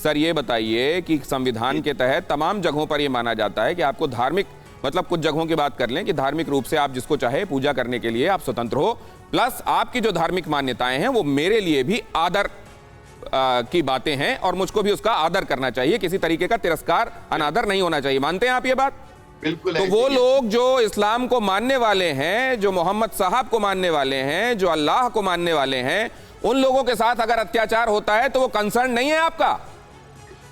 Sir ये बताइए कि संविधान के तहत तमाम जगहों पर यह माना जाता है कि आपको धार्मिक, मतलब कुछ जगहों की बात कर लें कि धार्मिक रूप से आप जिसको चाहे पूजा करने के लिए आप स्वतंत्र हो, प्लस आपकी जो धार्मिक मान्यताएं हैं वो मेरे लिए भी आदर की बातें हैं और मुझको भी उसका आदर करना चाहिए, किसी तरीके का तिरस्कार, अनादर नहीं होना चाहिए। मानते हैं आप ये बात? बिल्कुल। तो वो लोग जो इस्लाम को मानने वाले हैं, जो मोहम्मद साहब को मानने वाले हैं, जो अल्लाह को मानने वाले हैं, उन लोगों के साथ अगर अत्याचार होता है तो वो कंसर्न नहीं है आपका?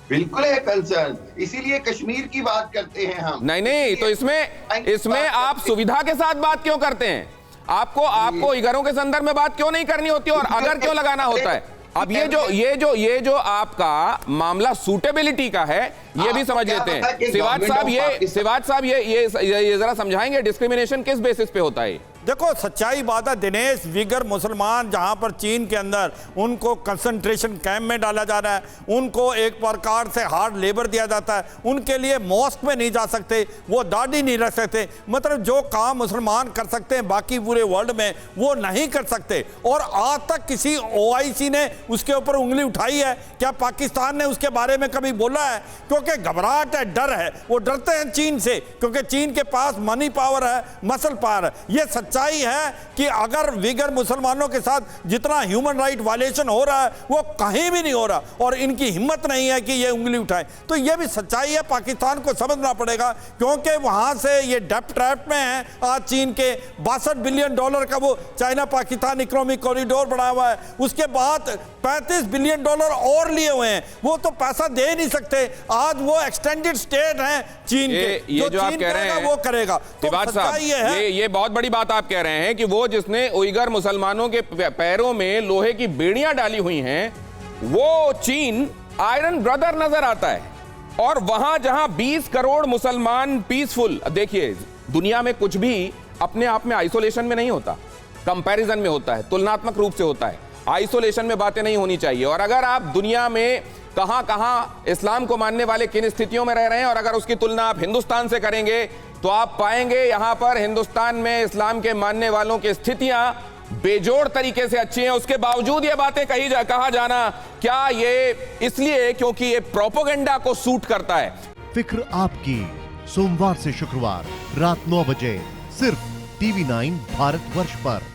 बिल्कुल है कंसर्न, इसीलिए कश्मीर की बात करते हैं हम। नहीं, तो इसमें आप सुविधा के साथ बात क्यों करते हैं? आपको इगरों के संदर्भ में बात क्यों नहीं करनी होती और अगर क्यों लगाना होता है? अब ये जो आपका मामला सूटेबिलिटी का है, ये भी समझ लेते हैं। सिवाज साहब ये जरा समझाएंगे डिस्क्रिमिनेशन किस बेसिस पे होता है? देखो, सच्चाई बात है दिनेश, विगर मुसलमान जहां पर चीन के अंदर उनको कंसंट्रेशन कैंप में डाला जा रहा है, उनको एक प्रकार से हार्ड लेबर दिया जाता है, उनके लिए मॉस्क में नहीं जा सकते, वो दाढ़ी नहीं रख सकते, मतलब जो काम मुसलमान कर सकते हैं बाकी पूरे वर्ल्ड में वो नहीं कर सकते। और आज तक किसी OIC ने उसके ऊपर उंगली उठाई है क्या? पाकिस्तान ने उसके बारे में कभी बोला है? क्योंकि घबराहट है, डर है, वो डरते हैं चीन से, क्योंकि चीन के पास मनी पावर है, मसल पावर है। ये सच्चाई है कि अगर विगर मुसलमानों के साथ जितना ह्यूमन राइट वायलेशन हो रहा है वो कहीं भी नहीं हो रहा और इनकी हिम्मत नहीं है कि ये उंगली उठाएं। तो ये भी सच्चाई है, पाकिस्तान को समझना पड़ेगा, क्योंकि वहां से ये डेप्थ ट्रैप में है। आज चीन के $62 बिलियन का वो चाइना पाकिस्तान इकोनॉमिक कॉरिडोर बना हुआ है, उसके बाद $35 बिलियन और लिए हुए हैं, वो तो पैसा दे नहीं सकते। आज वो एक्सटेंडेड स्टेट हैं चीन के, ये जो आप कह रहे हैं वो करेगा। तो सच्चाई ये बहुत बड़ी बात आप कह रहे हैं कि वो जिसने उइगर मुसलमानों के पैरों में लोहे की बेड़ियां डाली हुई हैं, वो चीन आयरन ब्रदर नजर आता है। और वहां जहां 20 करोड़ मुसलमान पीसफुल, देखिए दुनिया में कुछ भी अपने आप में आइसोलेशन में नहीं होता, कंपैरिजन में होता है, तुलनात्मक रूप से होता है। आइसोलेशन में बातें नहीं होनी चाहिए। और अगर आप दुनिया में कहां इस्लाम को मानने वाले किन स्थितियों में रह रहे हैं और अगर उसकी तुलना आप हिंदुस्तान से करेंगे तो आप पाएंगे यहां पर हिंदुस्तान में इस्लाम के मानने वालों की स्थितियां बेजोड़ तरीके से अच्छी हैं। उसके बावजूद ये बातें कहा जाना, क्या ये इसलिए क्योंकि ये प्रोपेगेंडा को सूट करता है? फिक्र आपकी, सोमवार से शुक्रवार रात 9 बजे सिर्फ TV9 भारतवर्ष पर।